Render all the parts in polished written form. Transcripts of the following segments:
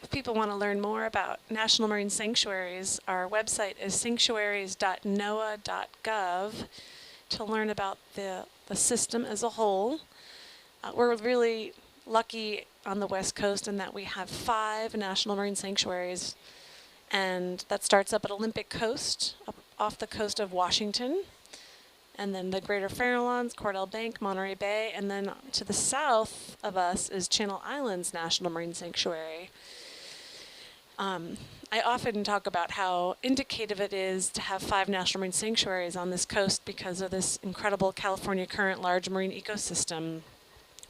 If people want to learn more about National Marine Sanctuaries, our website is sanctuaries.noaa.gov to learn about the system as a whole. We're really lucky on the West Coast in that we have 5 National Marine Sanctuaries, and that starts up at Olympic Coast, up off the coast of Washington, and then the Greater Farallones, Cordell Bank, Monterey Bay, and then to the south of us is Channel Islands National Marine Sanctuary. I often talk about how indicative it is to have 5 national marine sanctuaries on this coast because of this incredible California current large marine ecosystem.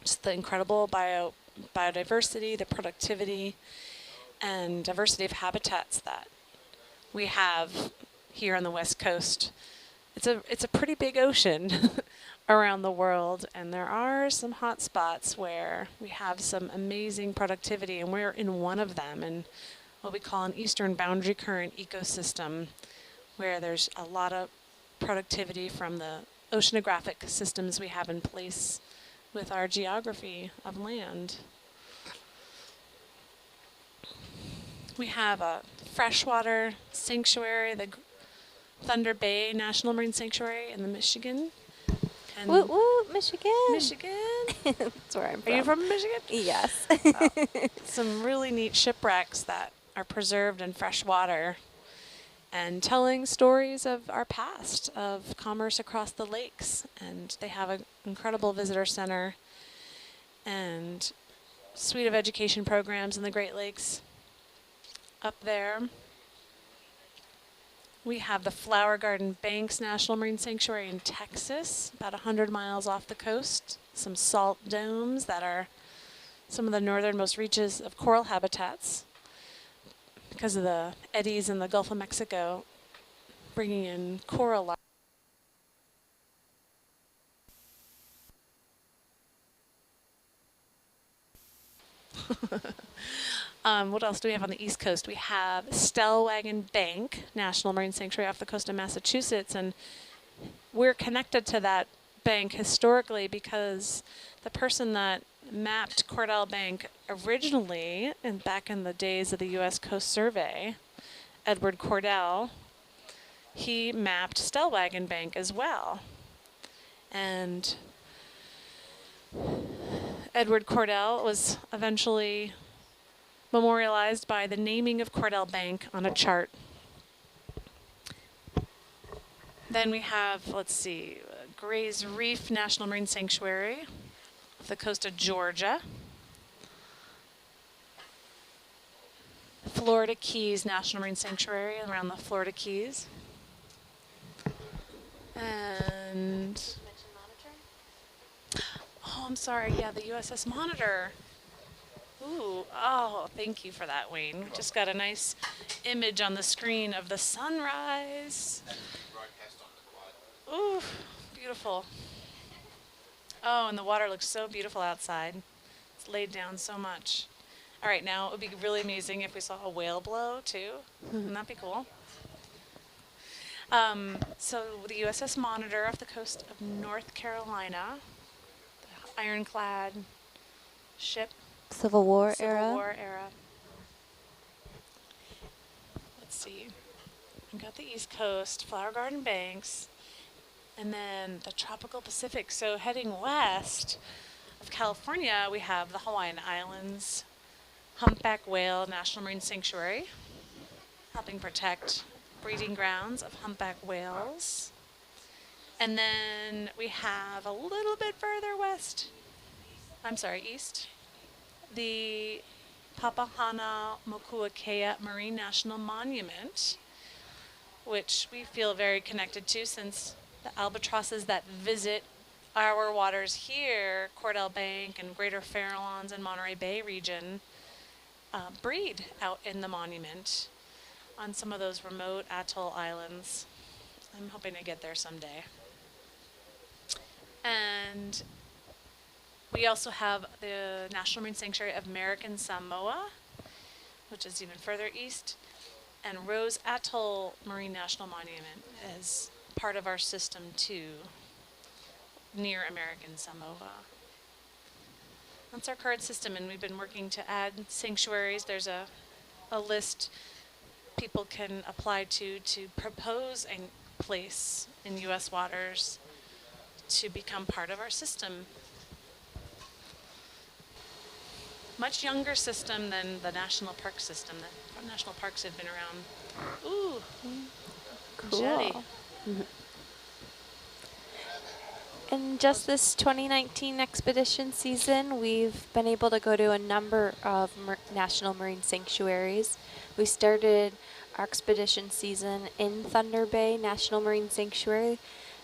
Just the incredible biodiversity, the productivity, and diversity of habitats that we have here on the West Coast. It's a pretty big ocean around the world, and there are some hot spots where we have some amazing productivity, and we're in one of them, in what we call an eastern boundary current ecosystem, where there's a lot of productivity from the oceanographic systems we have in place with our geography of land. We have a freshwater sanctuary, the Thunder Bay National Marine Sanctuary in the Michigan. And woo woo, Michigan. Michigan. That's where I'm from. Are you from Michigan? Yes. Some really neat shipwrecks that are preserved in fresh water and telling stories of our past, of commerce across the lakes. And they have an incredible visitor center and suite of education programs in the Great Lakes up there. We have the Flower Garden Banks National Marine Sanctuary in Texas, about 100 miles off the coast. Some salt domes that are some of the northernmost reaches of coral habitats because of the eddies in the Gulf of Mexico, bringing in coral life. What else do we have on the East Coast? We have Stellwagen Bank National Marine Sanctuary off the coast of Massachusetts, and we're connected to that bank historically because the person that mapped Cordell Bank originally, and back in the days of the U.S. Coast Survey, Edward Cordell, he mapped Stellwagen Bank as well. And Edward Cordell was eventually memorialized by the naming of Cordell Bank on a chart. Then we have, let's see, Gray's Reef National Marine Sanctuary off the coast of Georgia. Florida Keys National Marine Sanctuary around the Florida Keys. And, oh, I'm sorry, yeah, the USS Monitor. Ooh, oh, thank you for that, Wayne. We just got a nice image on the screen of the sunrise. Ooh, beautiful. Oh, and the water looks so beautiful outside. It's laid down so much. All right, now it would be really amazing if we saw a whale blow, too. Wouldn't that be cool? So the USS Monitor off the coast of North Carolina, the ironclad ship. Civil War Civil era. War era. Let's see. We got the East Coast, Flower Garden Banks, and then the tropical Pacific. So heading west of California, we have the Hawaiian Islands, Humpback Whale National Marine Sanctuary, helping protect breeding grounds of humpback whales. And then we have a little bit further east, the Papahana-Mokuakea Marine National Monument, which we feel very connected to since the albatrosses that visit our waters here, Cordell Bank and Greater Farallones and Monterey Bay region, breed out in the monument on some of those remote atoll islands. I'm hoping to get there someday. And we also have the National Marine Sanctuary of American Samoa, which is even further east, and Rose Atoll Marine National Monument is part of our system too, near American Samoa. That's our current system, and we've been working to add sanctuaries. There's a a list people can apply to propose a place in U.S. waters to become part of our system. Much younger system than the national park system. The national parks have been around. Ooh, jetty. Cool. In just this 2019 expedition season, we've been able to go to a number of national marine sanctuaries. We started our expedition season in Thunder Bay National Marine Sanctuary,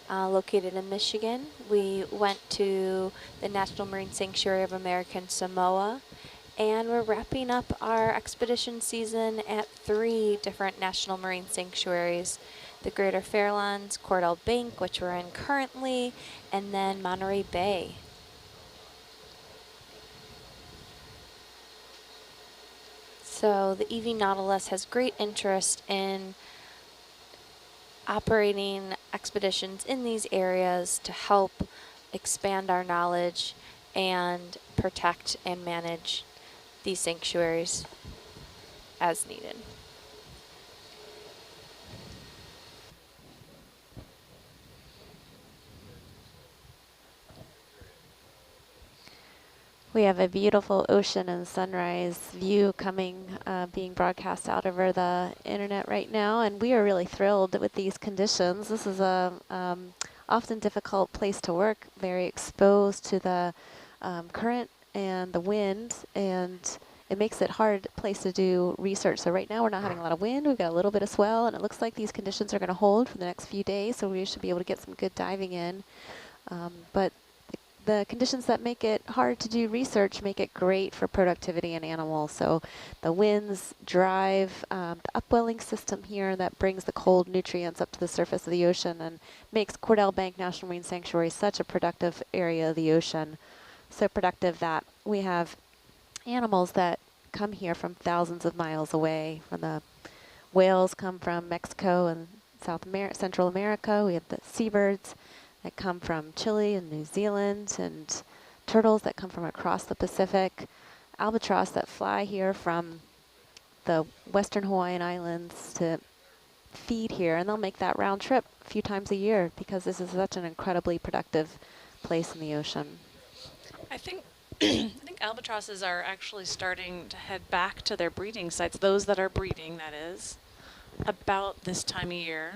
located in Michigan. We went to the National Marine Sanctuary of American Samoa, and we're wrapping up our expedition season at 3 different national marine sanctuaries: the Greater Fairlands, Cordell Bank, which we're in currently, and then Monterey Bay. So the EV Nautilus has great interest in operating expeditions in these areas to help expand our knowledge and protect and manage these sanctuaries as needed. We have a beautiful ocean and sunrise view coming, being broadcast out over the internet right now, and we are really thrilled with these conditions. This is a often difficult place to work, very exposed to the current and the wind, and it makes it hard place to do research. So right now we're not having a lot of wind, we've got a little bit of swell, and it looks like these conditions are going to hold for the next few days, so we should be able to get some good diving in. But the conditions that make it hard to do research make it great for productivity in animals. So the winds drive the upwelling system here that brings the cold nutrients up to the surface of the ocean and makes Cordell Bank National Marine Sanctuary such a productive area of the ocean. So productive that we have animals that come here from thousands of miles away. From the whales come from Mexico and Central America. We have the seabirds that come from Chile and New Zealand, and turtles that come from across the Pacific, albatross that fly here from the Western Hawaiian Islands to feed here, and they'll make that round trip a few times a year because this is such an incredibly productive place in the ocean. I think I think albatrosses are actually starting to head back to their breeding sites, those that are breeding, that is, about this time of year.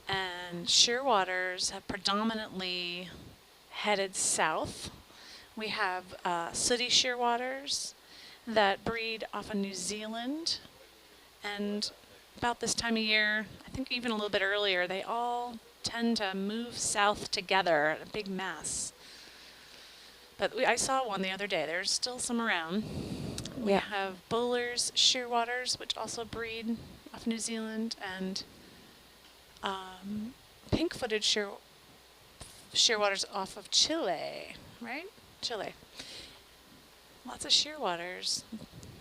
And shearwaters have predominantly headed south. We have sooty shearwaters that breed off of New Zealand, and about this time of year, I think even a little bit earlier, they all tend to move south together, a big mass. But I saw one the other day. There's still some around. We have bowlers, shearwaters, which also breed off New Zealand, and pink-footed shearwaters off of Chile, right? Chile. Lots of shearwaters.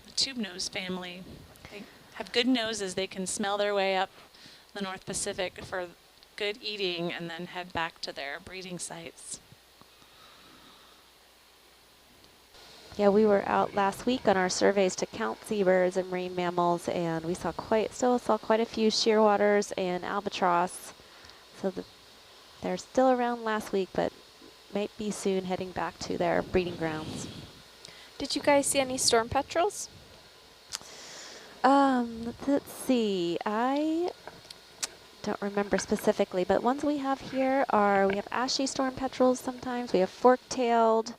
The tube nose family. They have good noses. They can smell their way up the North Pacific for good eating and then head back to their breeding sites. Yeah, we were out last week on our surveys to count seabirds and marine mammals, and we saw still saw quite a few shearwaters and albatross. So they're still around last week, but might be soon heading back to their breeding grounds. Did you guys see any storm petrels? Let's see. I don't remember specifically, but ones we have here are, we have ashy storm petrels sometimes. We have fork-tailed.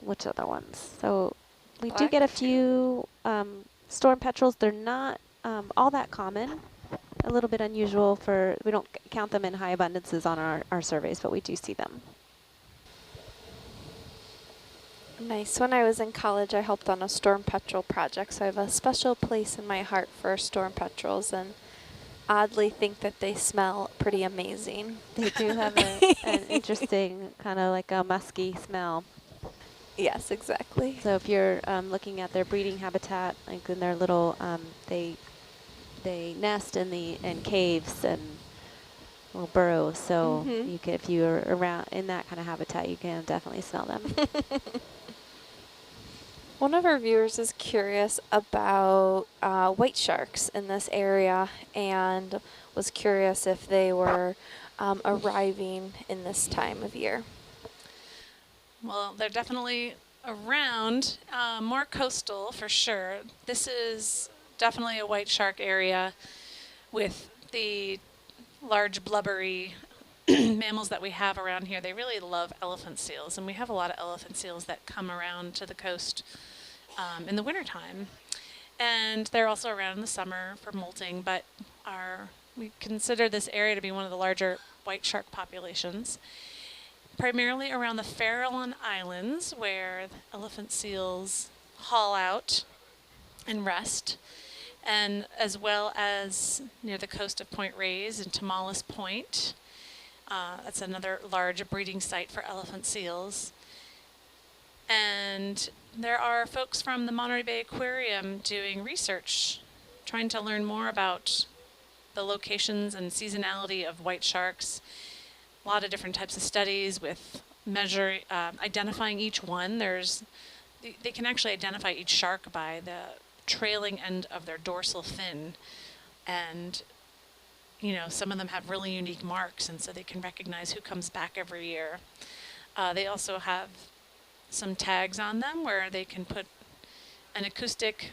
Which other ones? So we do get a few storm petrels. They're not all that common. A little bit unusual for, we don't count them in high abundances on our surveys, but we do see them. Nice. When I was in college, I helped on a storm petrel project, so I have a special place in my heart for storm petrels, and oddly think that they smell pretty amazing. They do have an interesting, kind of like a musky smell. Yes, exactly. So if you're looking at their breeding habitat, like in their little, they nest in caves and little burrows. So you can, if you're around in that kind of habitat, you can definitely smell them. One of our viewers is curious about white sharks in this area and was curious if they were arriving in this time of year. Well, they're definitely around, more coastal for sure. This is definitely a white shark area with the large blubbery mammals that we have around here. They really love elephant seals, and we have a lot of elephant seals that come around to the coast in the wintertime. And they're also around in the summer for molting, but we consider this area to be one of the larger white shark populations, primarily around the Farallon Islands, where the elephant seals haul out and rest, and as well as near the coast of Point Reyes and Tomales Point. That's another large breeding site for elephant seals. And there are folks from the Monterey Bay Aquarium doing research, trying to learn more about the locations and seasonality of white sharks. A lot of different types of studies with identifying each one. They can actually identify each shark by the trailing end of their dorsal fin, and some of them have really unique marks, and so they can recognize who comes back every year. They also have some tags on them where they can put an acoustic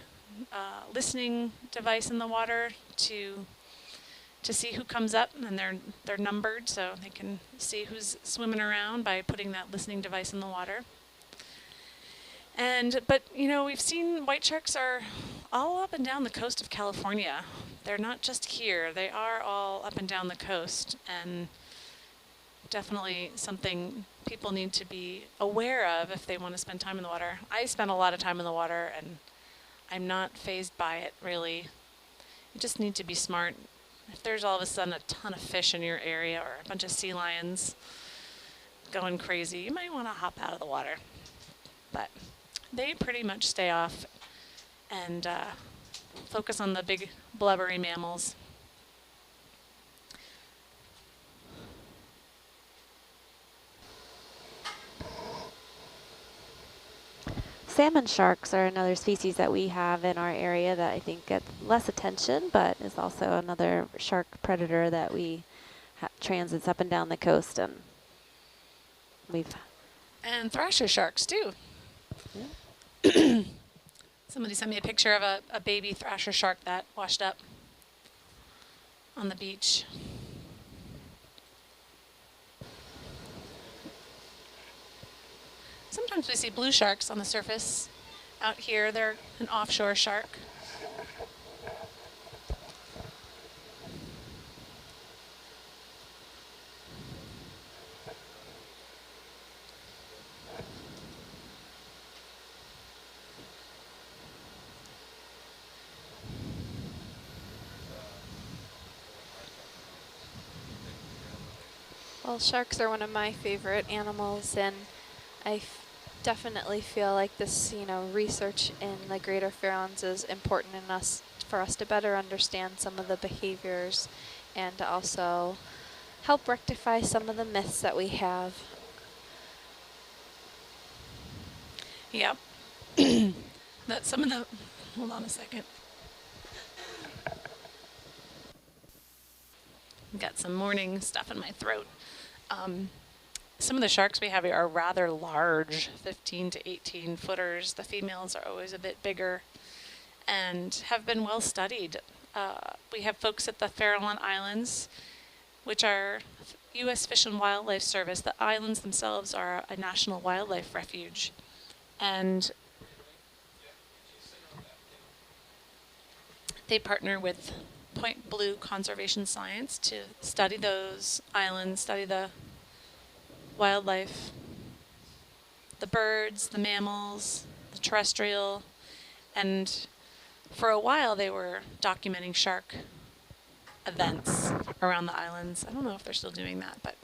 listening device in the water to see who comes up, and they're numbered, so they can see who's swimming around by putting that listening device in the water. But we've seen white sharks are all up and down the coast of California. They're not just here. They are all up and down the coast, and definitely something people need to be aware of if they want to spend time in the water. I spend a lot of time in the water, and I'm not fazed by it, really. You just need to be smart. If there's all of a sudden a ton of fish in your area or a bunch of sea lions going crazy, you might want to hop out of the water. But they pretty much stay off and focus on the big blubbery mammals. Salmon sharks are another species that we have in our area that I think gets less attention, but is also another shark predator that we transits up and down the coast, and and thrasher sharks too. Yeah. Somebody sent me a picture of a baby thrasher shark that washed up on the beach. Sometimes we see blue sharks on the surface. Out here, they're an offshore shark. Well, sharks are one of my favorite animals, and I definitely feel like this, research in the Greater Farallones is important for us to better understand some of the behaviors and to also help rectify some of the myths that we have. Yep. Hold on a second. Got some morning stuff in my throat. Some of the sharks we have here are rather large, 15 to 18 footers. The females are always a bit bigger and have been well studied. We have folks at the Farallon Islands, which are U.S. Fish and Wildlife Service. The islands themselves are a national wildlife refuge. And they partner with Point Blue Conservation Science to study those islands, study the wildlife, the birds, the mammals, the terrestrial, and for a while they were documenting shark events around the islands. I don't know if they're still doing that, but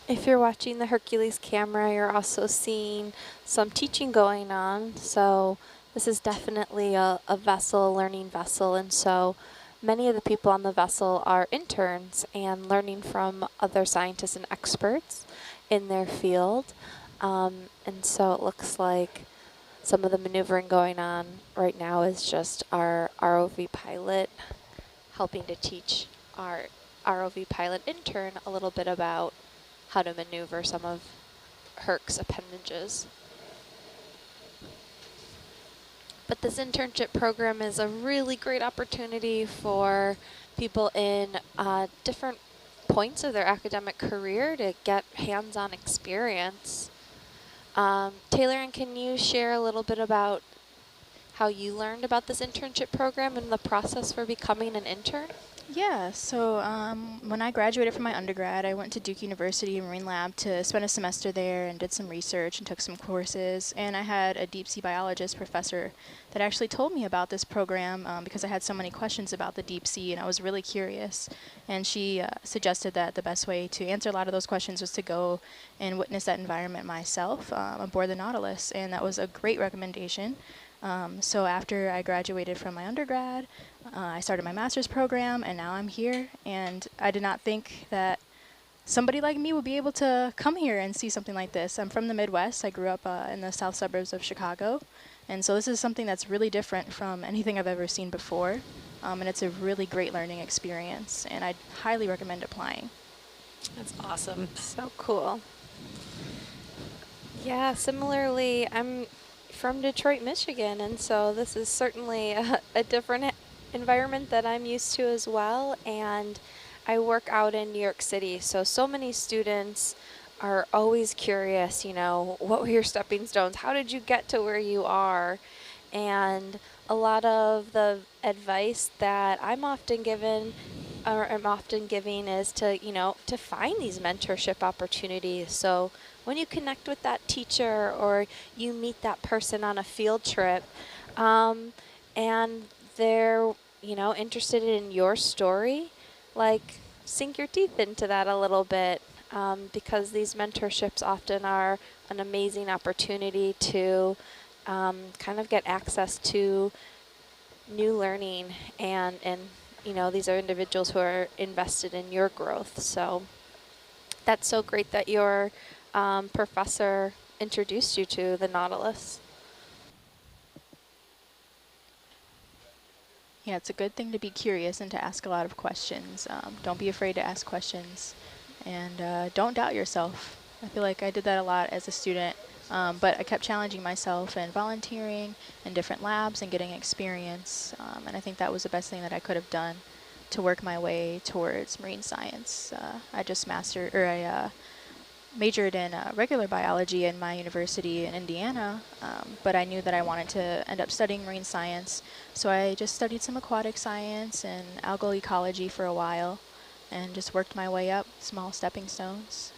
If you're watching the Hercules camera, you're also seeing some teaching going on. So This is definitely a vessel, a learning vessel, and so many of the people on the vessel are interns and learning from other scientists and experts in their field. And so it looks like some of the maneuvering going on right now is just our ROV pilot helping to teach our ROV pilot intern a little bit about how to maneuver some of Herc's appendages. But this internship program is a really great opportunity for people in different points of their academic career to get hands-on experience. Taylor, can you share a little bit about how you learned about this internship program and the process for becoming an intern? Yeah, so when I graduated from my undergrad, I went to Duke University Marine Lab to spend a semester there and did some research and took some courses. And I had a deep sea biologist professor that actually told me about this program because I had so many questions about the deep sea and I was really curious. And she suggested that the best way to answer a lot of those questions was to go and witness that environment myself aboard the Nautilus. And that was a great recommendation. So after I graduated from my undergrad, I started my master's program, and now I'm here. And I did not think that somebody like me would be able to come here and see something like this. I'm from the Midwest. I grew up in the south suburbs of Chicago. And so this is something that's really different from anything I've ever seen before. And it's a really great learning experience, and I'd highly recommend applying. That's awesome. So cool. Yeah, similarly, I'm from Detroit, Michigan, and so this is certainly a different environment that I'm used to as well. And I work out in New York City, so many students are always curious, you know, what were your stepping stones? How did you get to where you are? And a lot of the advice that I'm often given or I'm often giving is to, you know, to find these mentorship opportunities. So when you connect with that teacher or you meet that person on a field trip and they're, you know, interested in your story, like sink your teeth into that a little bit because these mentorships often are an amazing opportunity to kind of get access to new learning and you know, these are individuals who are invested in your growth. So that's so great that your professor introduced you to the Nautilus. Yeah, it's a good thing to be curious and to ask a lot of questions. Don't be afraid to ask questions, and don't doubt yourself. I feel like I did that a lot as a student, but I kept challenging myself and volunteering in different labs and getting experience, and I think that was the best thing that I could have done to work my way towards marine science. I majored in regular biology in my university in Indiana, but I knew that I wanted to end up studying marine science, so I just studied some aquatic science and algal ecology for a while and just worked my way up, small stepping stones.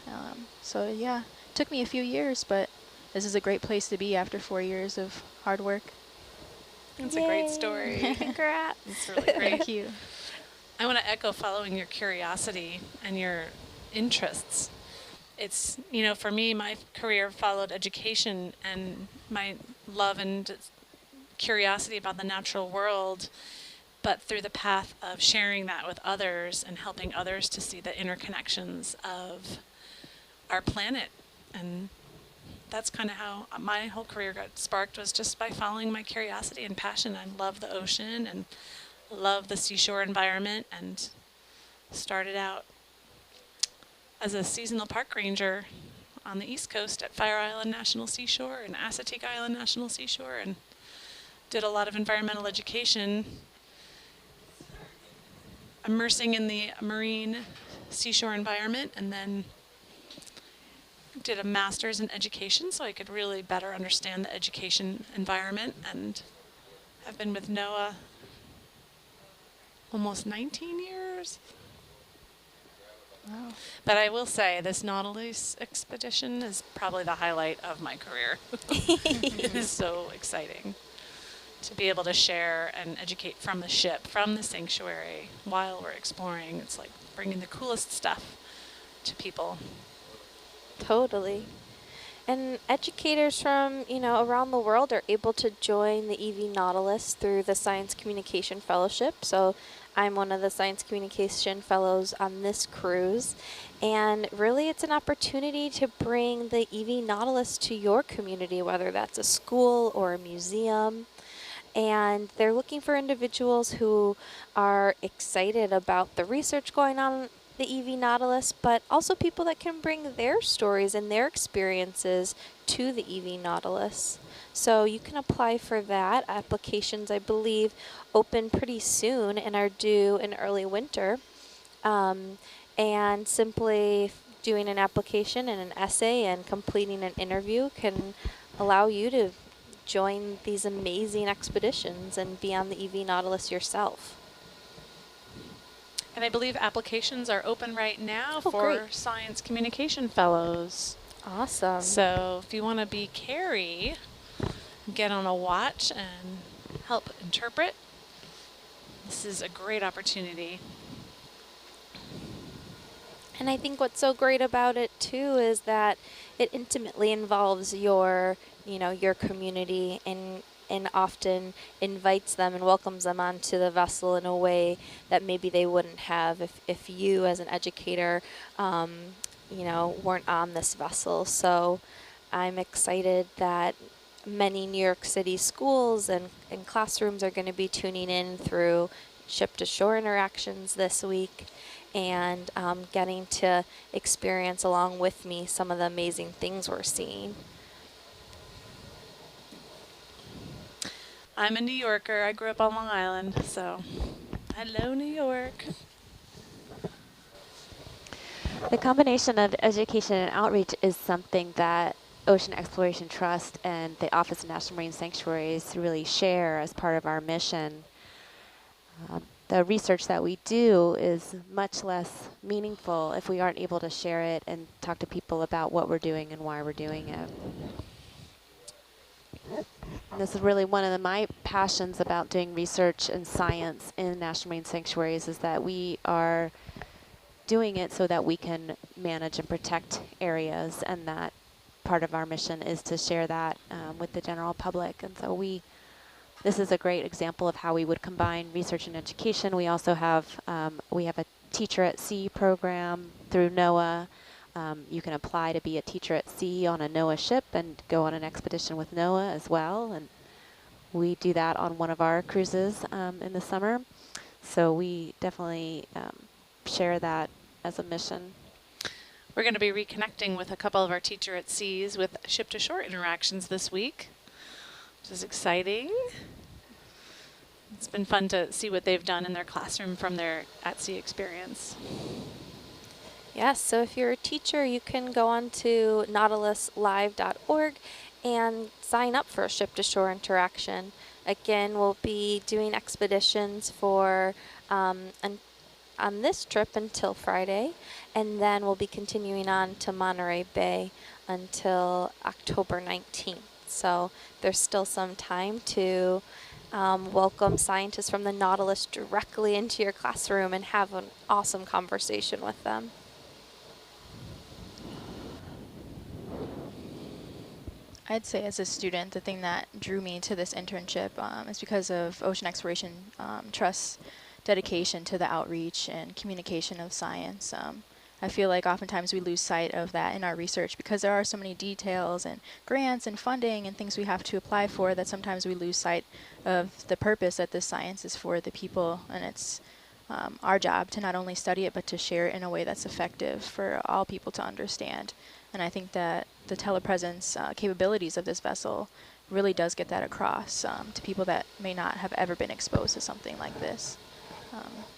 So yeah, it took me a few years, but this is a great place to be after 4 years of hard work. It's a great story. Congrats. It's really great. Thank you. I want to echo following your curiosity and your interests. It's, you know, for me, my career followed education and my love and curiosity about the natural world, but through the path of sharing that with others and helping others to see the interconnections of our planet. And that's kind of how my whole career got sparked, was just by following my curiosity and passion. I love the ocean and love the seashore environment, and started out as a seasonal park ranger on the East Coast at Fire Island National Seashore and Assateague Island National Seashore, and did a lot of environmental education, immersing in the marine seashore environment, and then did a master's in education so I could really better understand the education environment, and I've been with NOAA almost 19 years. Wow. But I will say this Nautilus expedition is probably the highlight of my career. It is so exciting to be able to share and educate from the ship, from the sanctuary, while we're exploring. It's like bringing the coolest stuff to people. Totally. And educators from, around the world are able to join the EV Nautilus through the Science Communication Fellowship. So I'm one of the Science Communication Fellows on this cruise. And really it's an opportunity to bring the EV Nautilus to your community, whether that's a school or a museum. And they're looking for individuals who are excited about the research going on the EV Nautilus, but also people that can bring their stories and their experiences to the EV Nautilus. So you can apply for that. Applications, I believe, open pretty soon and are due in early winter. And simply doing an application and an essay and completing an interview can allow you to join these amazing expeditions and be on the EV Nautilus yourself. And I believe applications are open right now Oh, for great. Science Communication Fellows. Awesome. So if you want to be Carrie, get on a watch and help interpret, this is a great opportunity. And I think what's so great about it too is that it intimately involves your community and often invites them and welcomes them onto the vessel in a way that maybe they wouldn't have if you as an educator, weren't on this vessel. So I'm excited that many New York City schools and classrooms are going to be tuning in through ship-to-shore interactions this week and getting to experience along with me some of the amazing things we're seeing. I'm a New Yorker. I grew up on Long Island, so hello, New York. The combination of education and outreach is something that Ocean Exploration Trust and the Office of National Marine Sanctuaries really share as part of our mission. The research that we do is much less meaningful if we aren't able to share it and talk to people about what we're doing and why we're doing it. And this is really one of my passions about doing research and science in National Marine Sanctuaries, is that we are doing it so that we can manage and protect areas, and that part of our mission is to share that with the general public. And so this is a great example of how we would combine research and education. We also have a Teacher at Sea program through NOAA. You can apply to be a teacher at sea on a NOAA ship and go on an expedition with NOAA as well. And we do that on one of our cruises in the summer. So we definitely share that as a mission. We're going to be reconnecting with a couple of our Teacher at Seas with ship-to-shore interactions this week, which is exciting. It's been fun to see what they've done in their classroom from their at-sea experience. Yes, so if you're a teacher, you can go on to nautiluslive.org and sign up for a ship-to-shore interaction. Again, we'll be doing expeditions for on this trip until Friday, and then we'll be continuing on to Monterey Bay until October 19th. So there's still some time to welcome scientists from the Nautilus directly into your classroom and have an awesome conversation with them. I'd say as a student, the thing that drew me to this internship is because of Ocean Exploration Trust's dedication to the outreach and communication of science. I feel like oftentimes we lose sight of that in our research because there are so many details and grants and funding and things we have to apply for that sometimes we lose sight of the purpose that this science is for the people, and it's our job to not only study it but to share it in a way that's effective for all people to understand. And I think that the telepresence capabilities of this vessel really does get that across to people that may not have ever been exposed to something like this.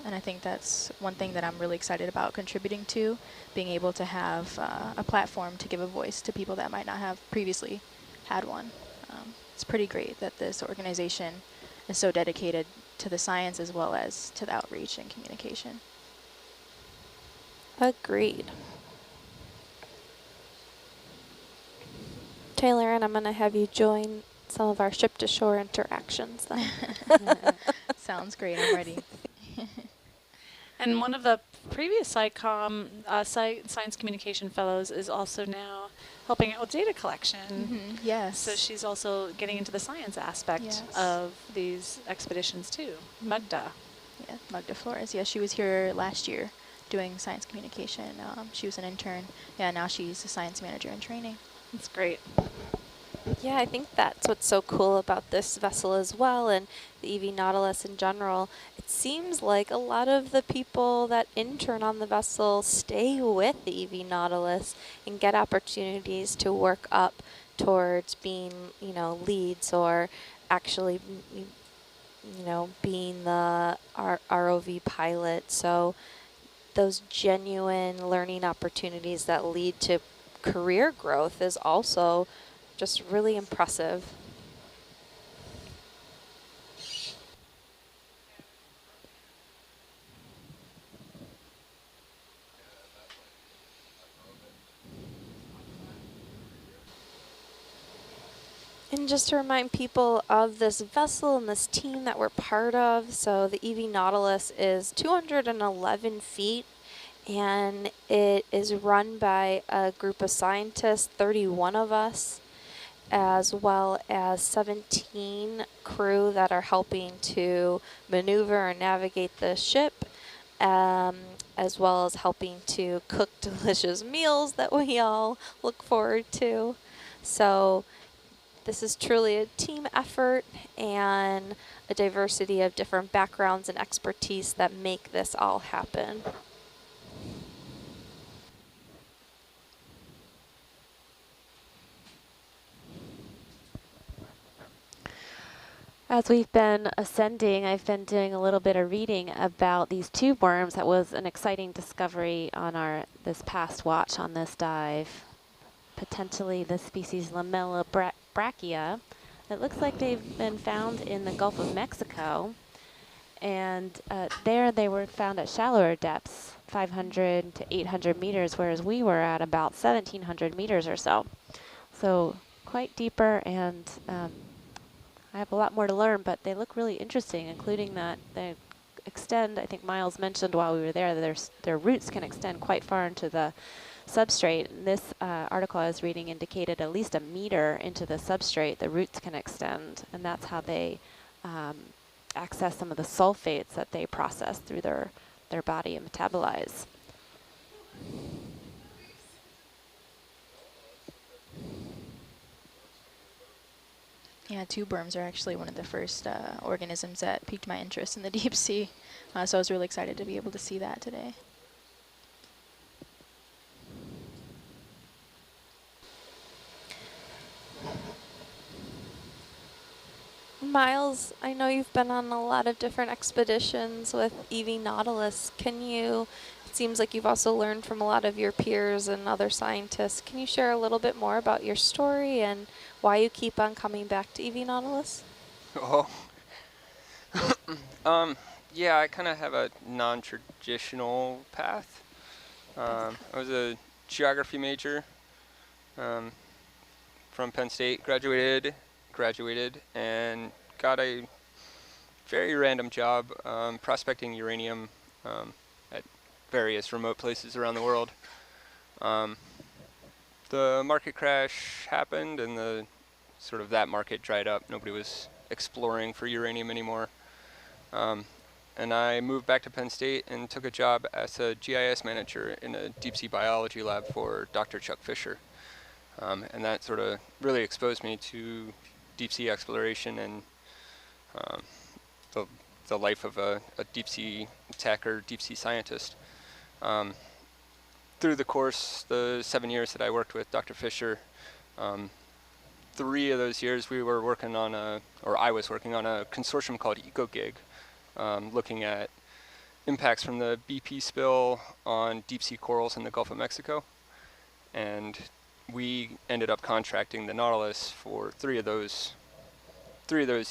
And I think that's one thing that I'm really excited about contributing to, being able to have a platform to give a voice to people that might not have previously had one. It's pretty great that this organization is so dedicated to the science as well as to the outreach and communication. Agreed. Taylor, and I'm going to have you join some of our ship-to-shore interactions then. Sounds great. I'm ready. And one of the previous Science Communication Fellows is also now helping out with data collection. Yes. So she's also getting into the science aspect Yes. of these expeditions too. Magda. Yeah, Magda Flores. Yeah, she was here last year doing science communication. She was an intern. Yeah, now she's a science manager in training. That's great. Yeah, I think that's what's so cool about this vessel as well, and the EV Nautilus in general. It seems like a lot of the people that intern on the vessel stay with the EV Nautilus and get opportunities to work up towards being, leads or actually, being the ROV pilot. So those genuine learning opportunities that lead to career growth is also just really impressive. And just to remind people of this vessel and this team that we're part of, so the EV Nautilus is 211 feet, and it is run by a group of scientists, 31 of us, as well as 17 crew that are helping to maneuver and navigate the ship, as well as helping to cook delicious meals that we all look forward to. So this is truly a team effort and a diversity of different backgrounds and expertise that make this all happen. As we've been ascending, I've been doing a little bit of reading about these tube worms. That was an exciting discovery on this past watch on this dive. Potentially the species Lamella brachia. It looks like they've been found in the Gulf of Mexico, and there they were found at shallower depths, 500 to 800 meters, whereas we were at about 1,700 meters or so. So quite deeper, and I have a lot more to learn, but they look really interesting, including that they extend, I think Miles mentioned while we were there, that their roots can extend quite far into the substrate. And this article I was reading indicated at least a meter into the substrate the roots can extend, and that's how they access some of the sulfates that they process through their body and metabolize. Yeah, tube worms are actually one of the first organisms that piqued my interest in the deep sea. So I was really excited to be able to see that today. Miles, I know you've been on a lot of different expeditions with EV Nautilus. It seems like you've also learned from a lot of your peers and other scientists. Can you share a little bit more about your story and why you keep on coming back to EV Nautilus? Oh, yeah, I kind of have a non-traditional path. I was a geography major from Penn State, graduated, and got a very random job prospecting uranium at various remote places around the world. The market crash happened, and that market dried up. Nobody was exploring for uranium anymore. And I moved back to Penn State and took a job as a GIS manager in a deep sea biology lab for Dr. Chuck Fisher. And that sort of really exposed me to deep sea exploration and the life of a deep sea tech or deep sea scientist. Through the course, the 7 years that I worked with Dr. Fisher, 3 of those years I was working on a consortium called EcoGig, looking at impacts from the BP spill on deep sea corals in the Gulf of Mexico. And we ended up contracting the Nautilus for 3 of those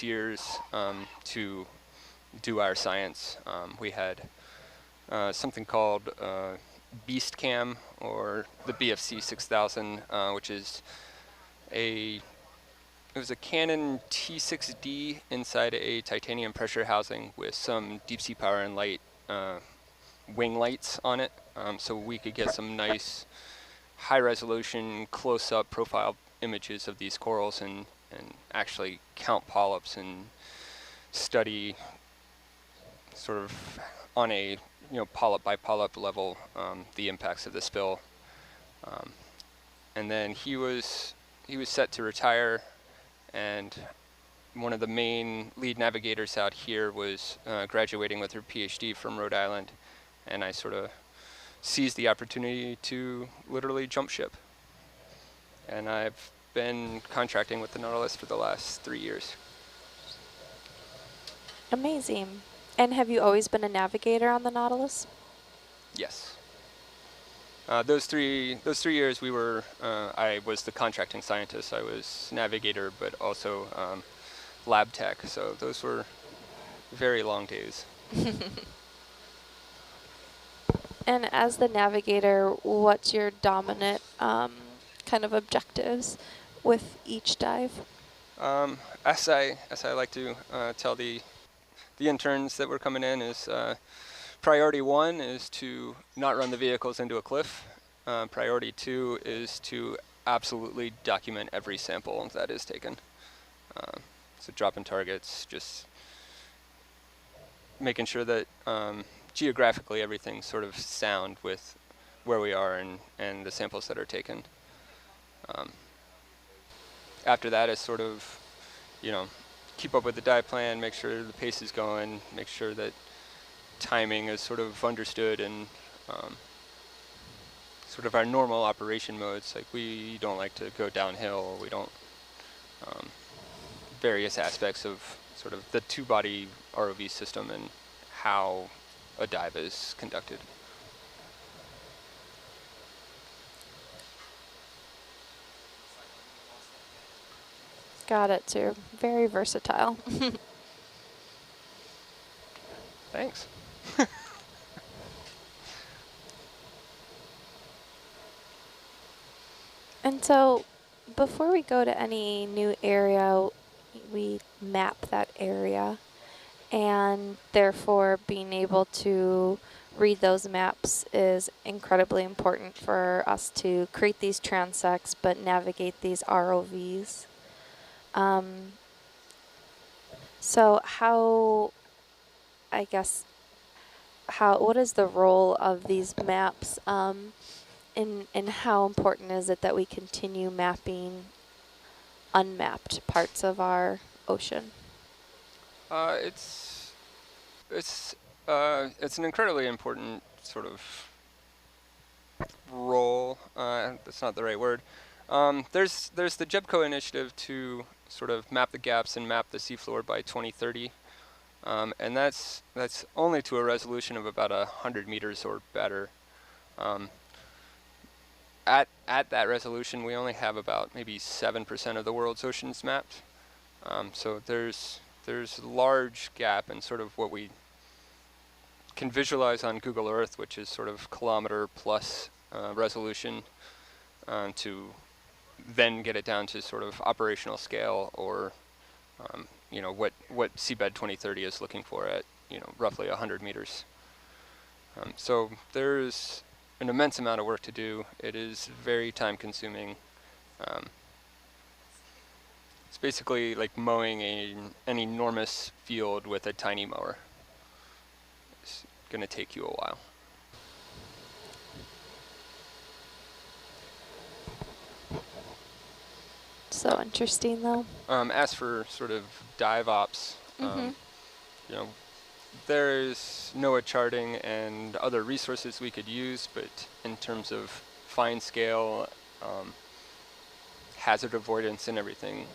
years to do our science. We had something called Beast Cam, or the BFC 6000, which is it was a Canon T6D inside a titanium pressure housing with some deep sea power and light wing lights on it, so we could get some nice high-resolution, close-up profile images of these corals and actually count polyps and study sort of on a polyp by polyp level the impacts of the spill. And then he was set to retire, and one of the main lead navigators out here was graduating with her PhD from Rhode Island, and I sort of seized the opportunity to literally jump ship. And I've been contracting with the Nautilus for the last 3 years. Amazing. And have you always been a navigator on the Nautilus? Yes. Those three years we were, I was the contracting scientist. I was navigator, but also lab tech. So those were very long days. And as the navigator, what's your dominant kind of objectives with each dive? As I like to tell the interns that were coming in is priority 1 is to not run the vehicles into a cliff. Priority 2 is to absolutely document every sample that is taken. So dropping targets, just making sure that geographically everything's sort of sound with where we are and the samples that are taken. After that is sort of, keep up with the dive plan, make sure the pace is going, make sure that timing is sort of understood, and sort of our normal operation modes. Like, we don't like to go downhill. We don't, various aspects of sort of the two-body ROV system and how a dive is conducted. Got it, so you're very versatile. Thanks. And so before we go to any new area, we map that area, and therefore being able to read those maps is incredibly important for us to create these transects but navigate these ROVs. So what is the role of these maps, and how important is it that we continue mapping unmapped parts of our ocean? It's an incredibly important sort of role. That's not the right word. There's the JEBCO initiative to sort of map the gaps and map the seafloor by 2030, and that's only to a resolution of about 100 meters or better. At that resolution, we only have about maybe 7% of the world's oceans mapped. So there's a large gap in sort of what we can visualize on Google Earth, which is sort of kilometer plus resolution, to then get it down to sort of operational scale, or what Seabed 2030 is looking for at roughly 100 meters. So there's an immense amount of work to do. It is very time consuming. It's basically like mowing an enormous field with a tiny mower. It's going to take you a while. So interesting, though. As for sort of dive ops, there's NOAA charting and other resources we could use, but in terms of fine scale, hazard avoidance and everything,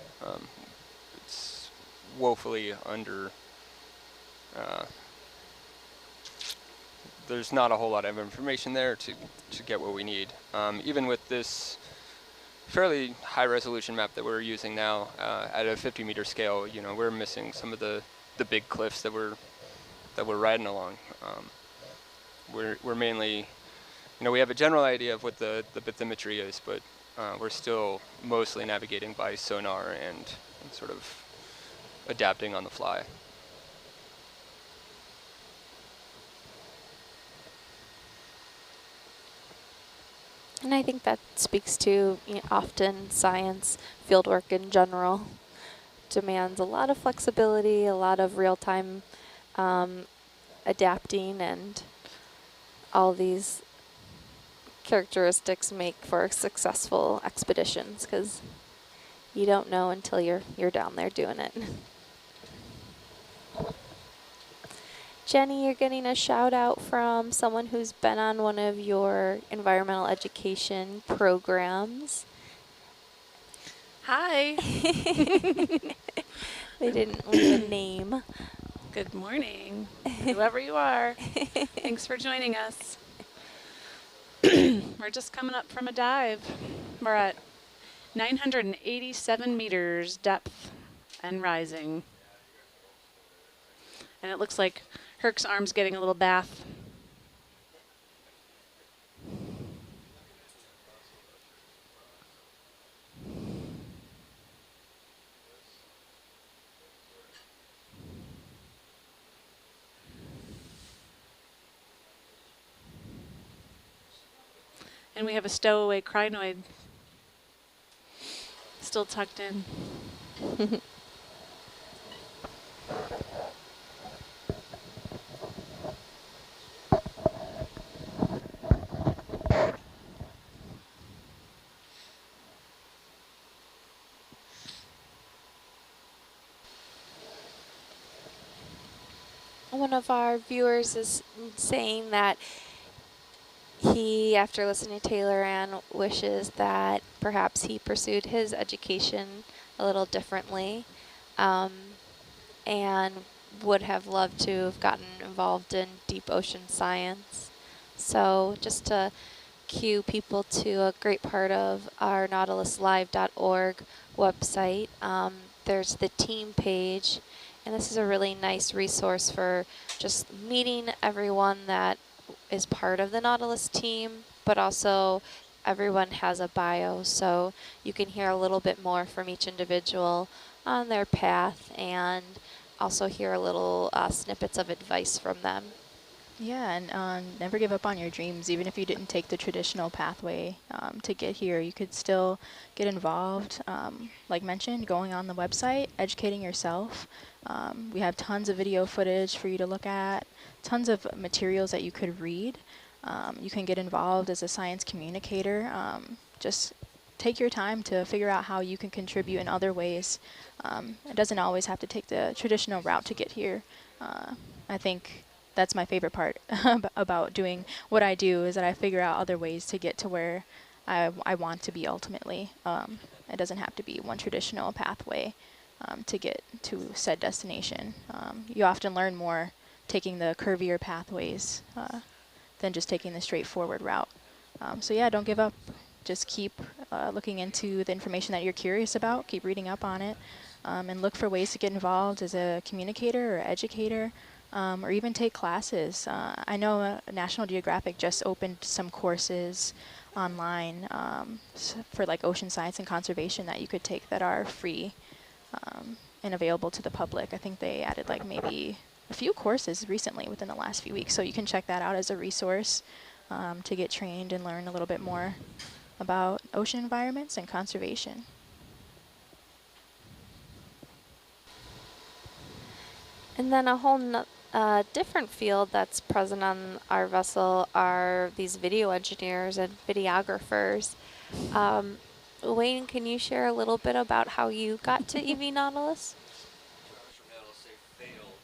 it's woefully under. There's not a whole lot of information there to get what we need. Even with this fairly high resolution map that we're using now, at a 50-meter scale, we're missing some of the big cliffs that we're riding along. We're mainly, we have a general idea of what the bathymetry is, but we're still mostly navigating by sonar and sort of adapting on the fly. And I think that speaks to, you know, often science fieldwork in general demands a lot of flexibility, a lot of real-time adapting, and all these characteristics make for successful expeditions, because you don't know until you're down there doing it. Jenny, you're getting a shout out from someone who's been on one of your environmental education programs. Hi. They didn't leave a name. Good morning, whoever you are. Thanks for joining us. We're just coming up from a dive. We're at 987 meters depth and rising. And it looks like Herc's arm's getting a little bath. And we have a stowaway crinoid still tucked in. One of our viewers is saying that he, after listening to Taylor Ann, wishes that perhaps he pursued his education a little differently, and would have loved to have gotten involved in deep ocean science. So just to cue people to a great part of our nautiluslive.org website, there's the team page, and this is a really nice resource for just meeting everyone that is part of the Nautilus team, but also everyone has a bio, so you can hear a little bit more from each individual on their path, and also hear a little snippets of advice from them. Yeah, and never give up on your dreams. Even if you didn't take the traditional pathway to get here, you could still get involved. Like mentioned, going on the website, educating yourself. We have tons of video footage for you to look at, tons of materials that you could read. You can get involved as a science communicator. Just take your time to figure out how you can contribute in other ways. It doesn't always have to take the traditional route to get here. I think that's my favorite part about doing what I do, is that I figure out other ways to get to where I want to be ultimately. It doesn't have to be one traditional pathway to get to said destination. You often learn more taking the curvier pathways than just taking the straightforward route. So yeah, don't give up. Just keep looking into the information that you're curious about, keep reading up on it, and look for ways to get involved as a communicator or educator, or even take classes. I know National Geographic just opened some courses online for like ocean science and conservation that you could take that are free and available to the public. I think they added like maybe a few courses recently within the last few weeks, so you can check that out as a resource to get trained and learn a little bit more about ocean environments and conservation. And then a whole different field that's present on our vessel are these video engineers and videographers. Wayne, can you share a little bit about how you got to EV Nautilus?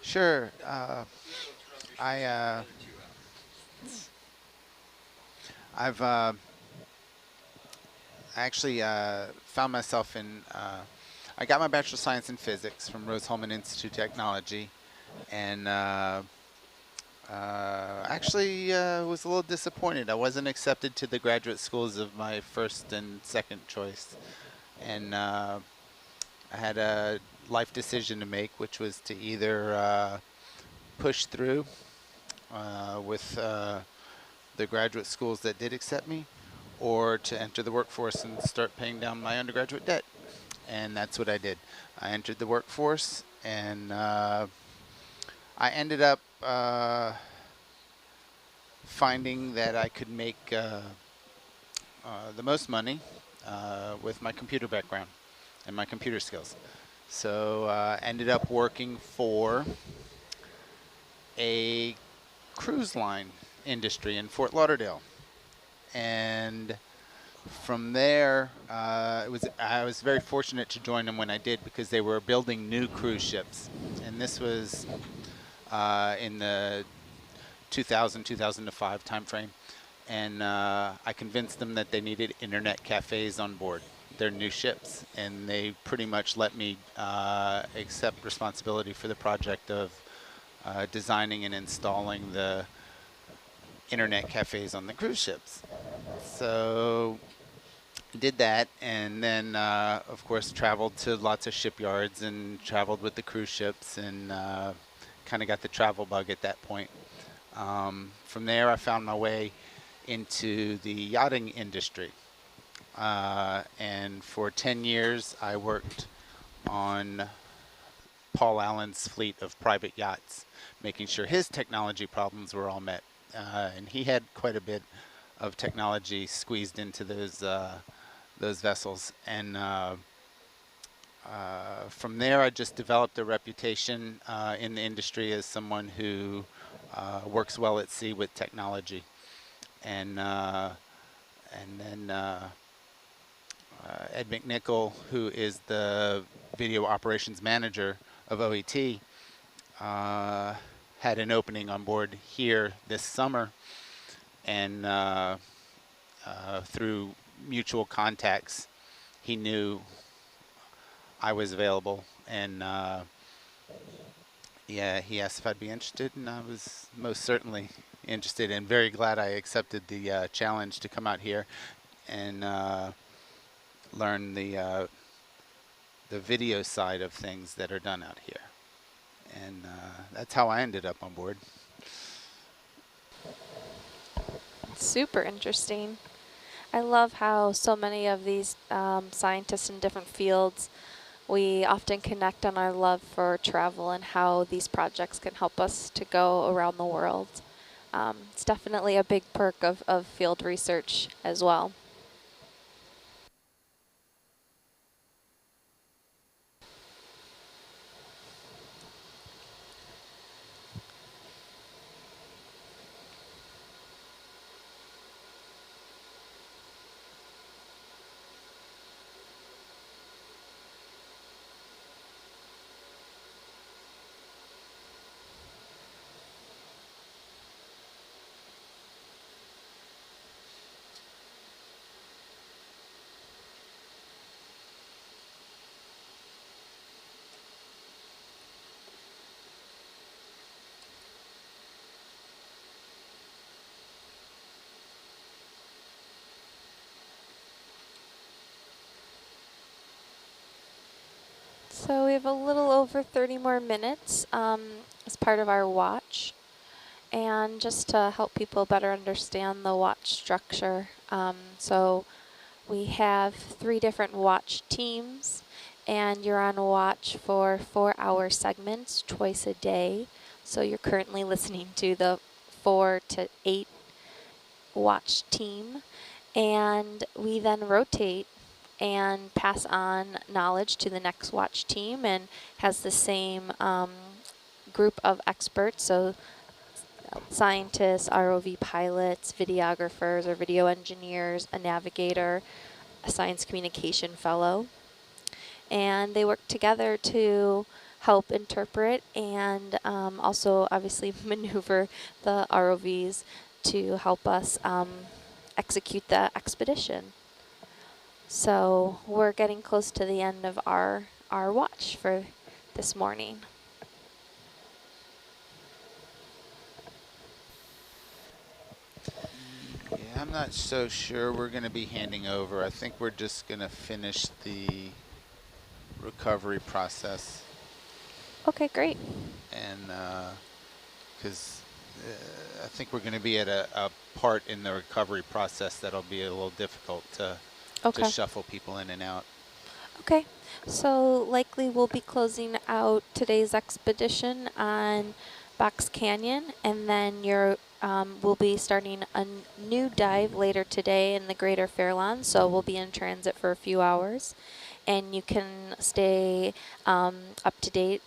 Sure. I've actually found myself in, I got my Bachelor of Science in Physics from Rose-Hulman Institute of Technology, and actually was a little disappointed. I wasn't accepted to the graduate schools of my first and second choice, and I had a life decision to make, which was to either push through with the graduate schools that did accept me, or to enter the workforce and start paying down my undergraduate debt. And that's what I did. I entered the workforce, and I ended up finding that I could make the most money with my computer background and my computer skills. So ended up working for a cruise line industry in Fort Lauderdale. And from there, I was very fortunate to join them when I did, because they were building new cruise ships. And this was in the 2005 timeframe. And I convinced them that they needed internet cafes on board their new ships. And they pretty much let me accept responsibility for the project of designing and installing the internet cafes on the cruise ships. So did that, and then of course traveled to lots of shipyards and traveled with the cruise ships, and kind of got the travel bug at that point. From there I found my way into the yachting industry, and for 10 years I worked on Paul Allen's fleet of private yachts, making sure his technology problems were all met. And he had quite a bit of technology squeezed into those vessels. And from there, I just developed a reputation in the industry as someone who works well at sea with technology. And then Ed McNichol, who is the video operations manager of OET, had an opening on board here this summer, and through mutual contacts, he knew I was available, and yeah, he asked if I'd be interested, and I was most certainly interested, and very glad I accepted the challenge to come out here and learn the video side of things that are done out here. And that's how I ended up on board. Super interesting. I love how so many of these scientists in different fields, we often connect on our love for travel and how these projects can help us to go around the world. It's definitely a big perk of field research as well. So we have a little over 30 more minutes as part of our watch. And just to help people better understand the watch structure, so we have 3 different watch teams, and you're on watch for 4-hour segments twice a day. So you're currently listening to the 4 to 8 watch team, and we then rotate and pass on knowledge to the next watch team, and has the same group of experts, so scientists, ROV pilots, videographers or video engineers, a navigator, a science communication fellow. And they work together to help interpret and also obviously maneuver the ROVs to help us execute the expedition. So we're getting close to the end of our watch for this morning. Yeah, I'm not so sure we're going to be handing over. I think we're just going to finish the recovery process. Okay, great. And because I think we're going to be at a part in the recovery process that'll be a little difficult to shuffle people in and out. Okay, so likely we'll be closing out today's expedition on Box Canyon, and then your we'll be starting a new dive later today in the Greater Fairlawn, so we'll be in transit for a few hours. And you can stay up to date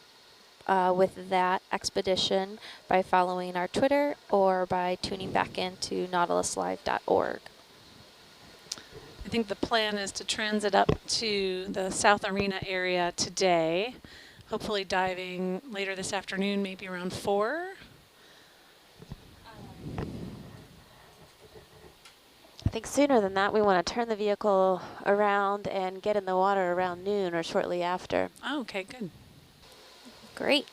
with that expedition by following our Twitter or by tuning back into nautiluslive.org. I think the plan is to transit up to the South Arena area today, hopefully diving later this afternoon, maybe around 4. I think sooner than that, we want to turn the vehicle around and get in the water around noon or shortly after. Oh, okay, good. Great.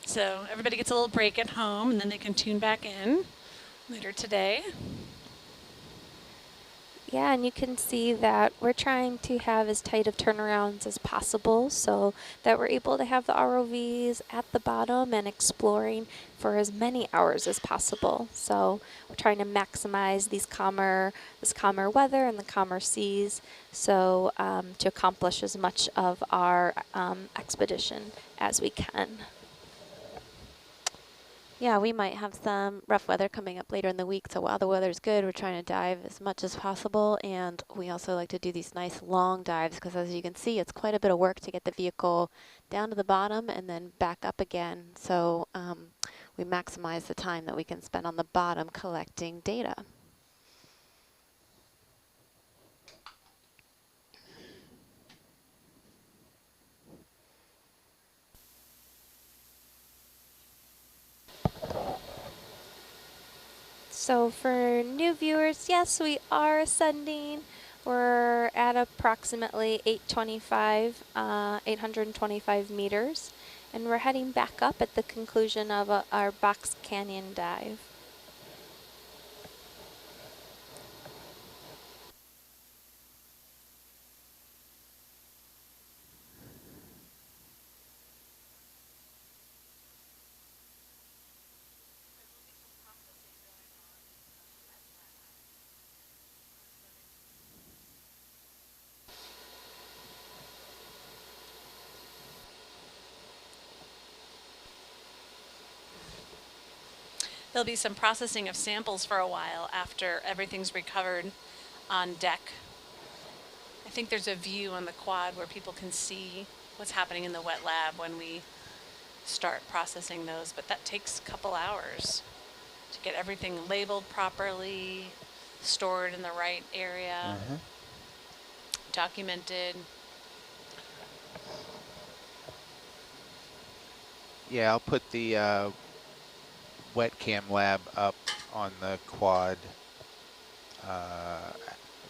So everybody gets a little break at home, and then they can tune back in later today. Yeah, and you can see that we're trying to have as tight of turnarounds as possible so that we're able to have the ROVs at the bottom and exploring for as many hours as possible. So we're trying to maximize this calmer weather and the calmer seas, so to accomplish as much of our expedition as we can. Yeah, we might have some rough weather coming up later in the week, so while the weather's good, we're trying to dive as much as possible, and we also like to do these nice long dives because, as you can see, it's quite a bit of work to get the vehicle down to the bottom and then back up again. So we maximize the time that we can spend on the bottom collecting data. So for new viewers, yes, we are ascending. We're at approximately 825 meters, and we're heading back up at the conclusion of our Box Canyon dive. There'll be some processing of samples for a while after everything's recovered on deck. I think there's a view on the quad where people can see what's happening in the wet lab when we start processing those, but that takes a couple hours to get everything labeled properly, stored in the right area, documented. Yeah, I'll put the wet cam lab up on the quad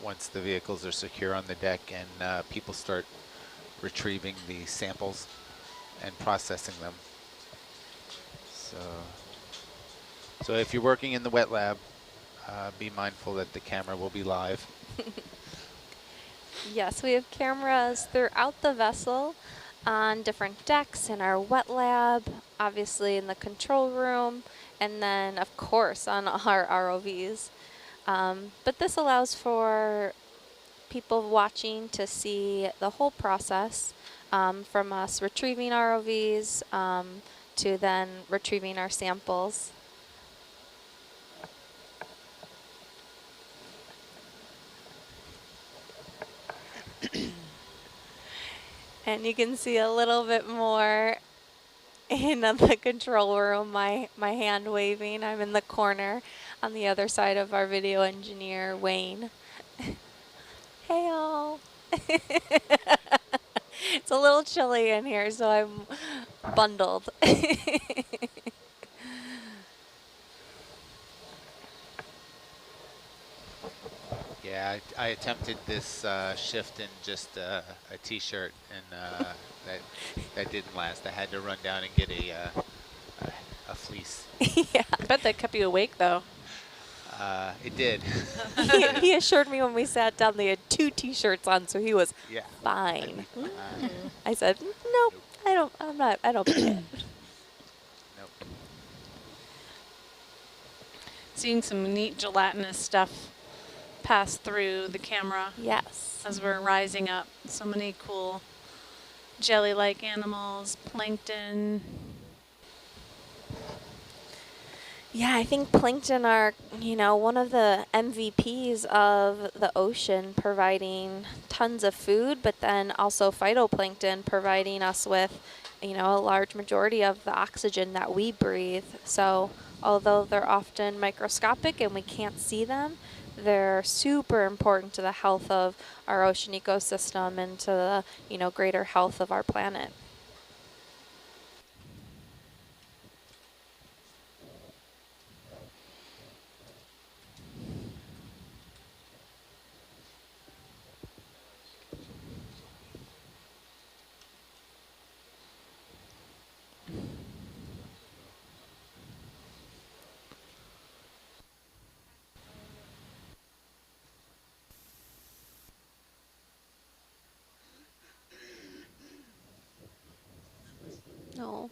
once the vehicles are secure on the deck and people start retrieving the samples and processing them. So if you're working in the wet lab, be mindful that the camera will be live. Yes, we have cameras throughout the vessel on different decks, in our wet lab, obviously in the control room, and then of course on our ROVs. But this allows for people watching to see the whole process, from us retrieving ROVs to then retrieving our samples. And you can see a little bit more in the control room, my hand waving. I'm in the corner on the other side of our video engineer, Wayne. Hey all. It's a little chilly in here, so I'm bundled. Yeah, I attempted this shift in just a t-shirt, and that didn't last. I had to run down and get a fleece. Yeah. I bet that kept you awake, though. It did. He assured me when we sat down they had 2 t-shirts on, so he was Yeah. fine. I said, nope, I don't get it. Nope. Seeing some neat gelatinous stuff pass through the camera Yes. as we're rising up. So many cool jelly-like animals, plankton. Yeah, I think plankton are, one of the MVPs of the ocean, providing tons of food, but then also phytoplankton providing us with, a large majority of the oxygen that we breathe. So although they're often microscopic and we can't see them, they're super important to the health of our ocean ecosystem and to the, greater health of our planet. No.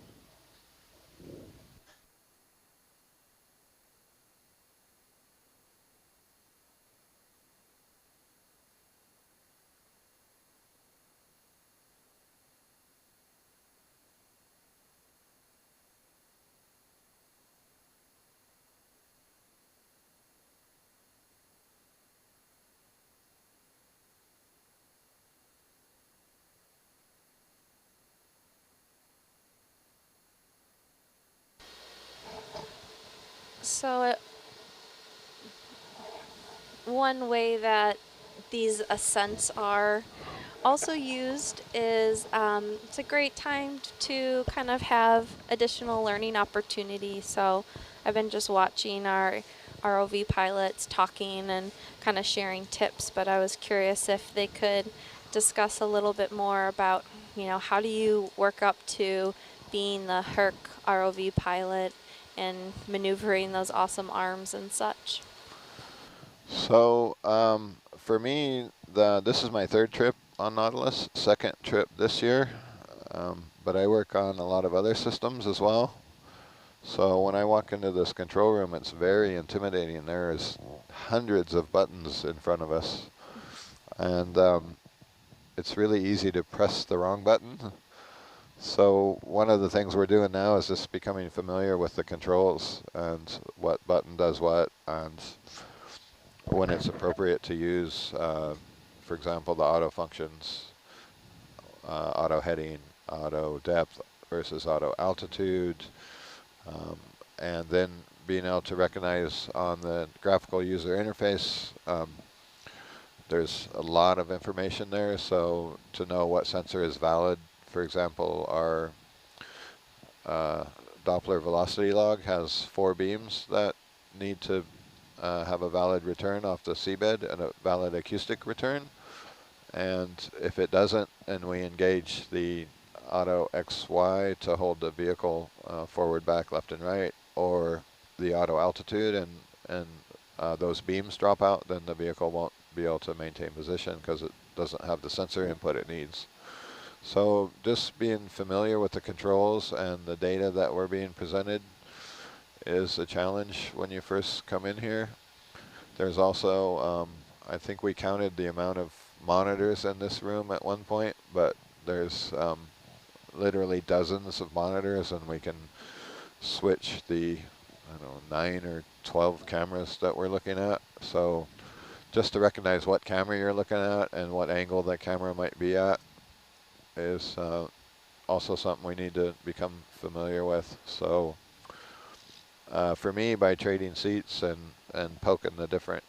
So one way that these ascents are also used is it's a great time to kind of have additional learning opportunities. So I've been just watching our ROV pilots talking and kind of sharing tips, but I was curious if they could discuss a little bit more about, how do you work up to being the Herc ROV pilot and maneuvering those awesome arms and such. So for me, this is my third trip on Nautilus, second trip this year, but I work on a lot of other systems as well. So when I walk into this control room, it's very intimidating. There's hundreds of buttons in front of us, and it's really easy to press the wrong button. So one of the things we're doing now is just becoming familiar with the controls and what button does what, and when it's appropriate to use, for example, the auto functions, auto heading, auto depth versus auto altitude, and then being able to recognize on the graphical user interface, there's a lot of information there, so to know what sensor is valid, for example, our Doppler velocity log has 4 beams that need to have a valid return off the seabed and a valid acoustic return. And if it doesn't, and we engage the auto XY to hold the vehicle forward, back, left, and right, or the auto altitude, and those beams drop out, then the vehicle won't be able to maintain position because it doesn't have the sensor input it needs. So just being familiar with the controls and the data that we're being presented is a challenge when you first come in here. There's also, I think we counted the amount of monitors in this room at one point, but there's literally dozens of monitors, and we can switch the, I don't know, 9 or 12 cameras that we're looking at. So just to recognize what camera you're looking at and what angle that camera might be at is also something we need to become familiar with. So for me, by trading seats and poking the different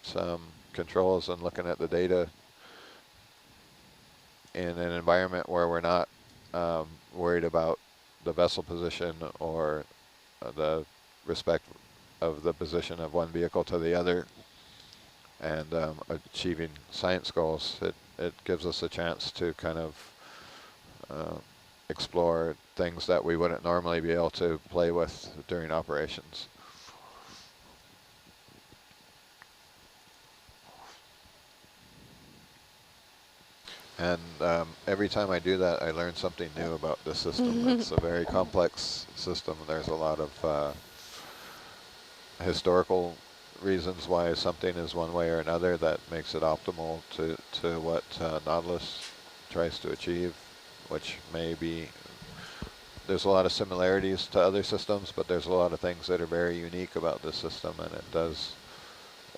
controls and looking at the data in an environment where we're not worried about the vessel position or the respect of the position of one vehicle to the other, and achieving science goals, it gives us a chance to kind of explore things that we wouldn't normally be able to play with during operations. And every time I do that, I learn something new about the system. It's a very complex system. There's a lot of historical reasons why something is one way or another that makes it optimal to what Nautilus tries to achieve, which may be there's a lot of similarities to other systems, but there's a lot of things that are very unique about this system, and it does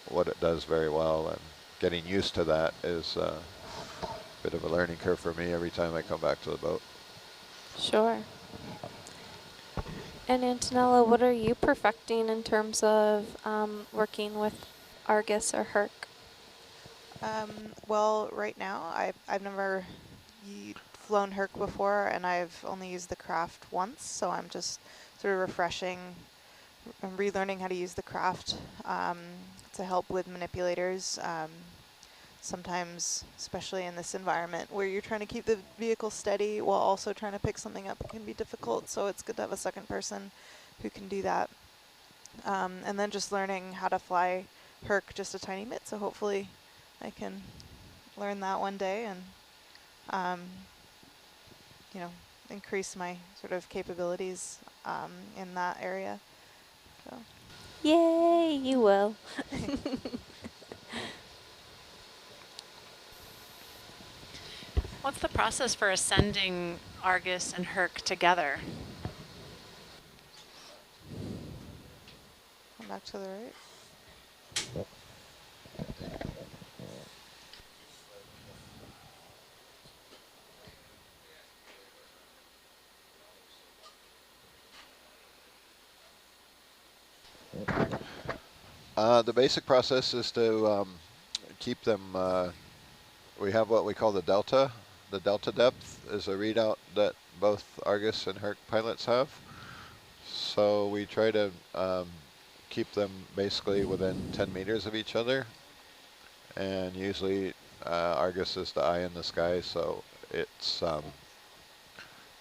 what it does very well. And getting used to that is a bit of a learning curve for me every time I come back to the boat. Sure. And Antonella, what are you perfecting in terms of working with Argus or Herc? Well, right now, I've never flown Herc before, and I've only used the craft once, so I'm just sort of refreshing and relearning how to use the craft to help with manipulators. Sometimes, especially in this environment where you're trying to keep the vehicle steady while also trying to pick something up, it can be difficult, so it's good to have a second person who can do that. And then just learning how to fly Herc just a tiny bit, so hopefully I can learn that one day and, you know, increase my sort of capabilities in that area. So. Yay, you will. What's the process for ascending Argus and Herc together? Come back to the right. The basic process is to keep them, we have what we call the delta. The delta depth is a readout that both Argus and Herc pilots have. So we try to keep them basically within 10 meters of each other. And usually Argus is the eye in the sky, so it's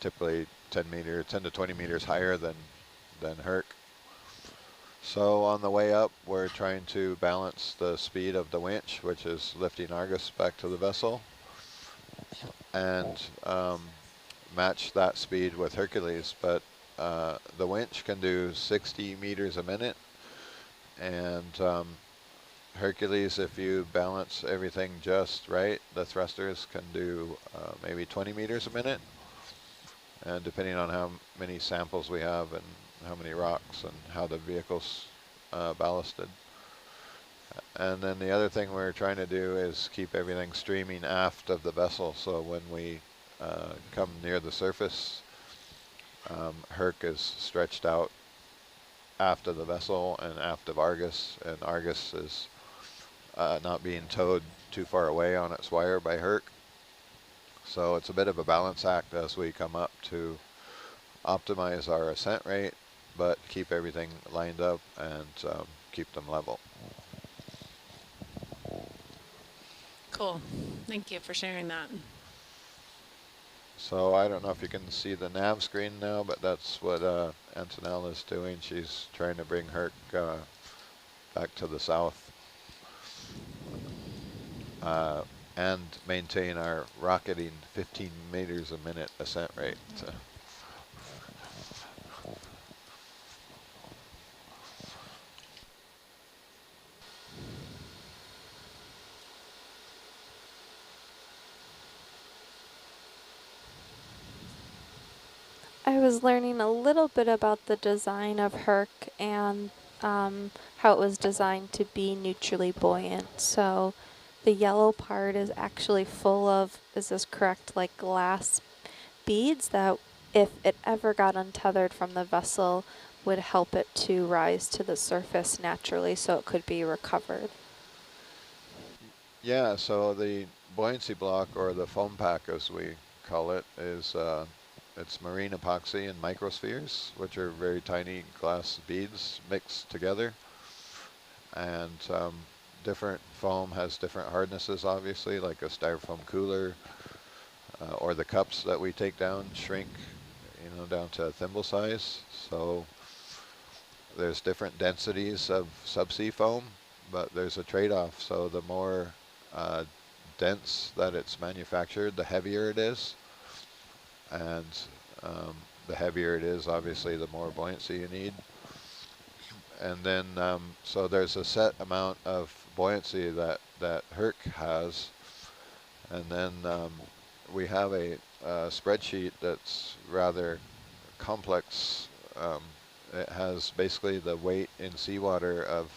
typically 10 to 20 meters higher than Herc. So on the way up, we're trying to balance the speed of the winch, which is lifting Argus back to the vessel, and match that speed with Hercules. But the winch can do 60 meters a minute, and Hercules, if you balance everything just right, the thrusters can do maybe 20 meters a minute, and depending on how many samples we have and how many rocks and how the vehicle's ballasted. And then the other thing we're trying to do is keep everything streaming aft of the vessel, so when we come near the surface, Herc is stretched out aft of the vessel and aft of Argus, and Argus is not being towed too far away on its wire by Herc. So it's a bit of a balance act as we come up to optimize our ascent rate, but keep everything lined up and keep them level. Cool. Thank you for sharing that. So I don't know if you can see the nav screen now, but that's what Antonella is doing. She's trying to bring Herc back to the south and maintain our rocketing 15 meters a minute ascent rate. I was learning a little bit about the design of Herc and how it was designed to be neutrally buoyant. So the yellow part is actually full of, is this correct, like glass beads that if it ever got untethered from the vessel would help it to rise to the surface naturally so it could be recovered. Yeah, so the buoyancy block, or the foam pack as we call it, is it's marine epoxy and microspheres, which are very tiny glass beads mixed together. And different foam has different hardnesses, obviously, like a styrofoam cooler, or the cups that we take down shrink, down to thimble size. So there's different densities of subsea foam, but there's a trade-off. So the more dense that it's manufactured, the heavier it is. And the heavier it is, obviously, the more buoyancy you need. And then, so there's a set amount of buoyancy that Herc has. And then we have a spreadsheet that's rather complex. It has basically the weight in seawater of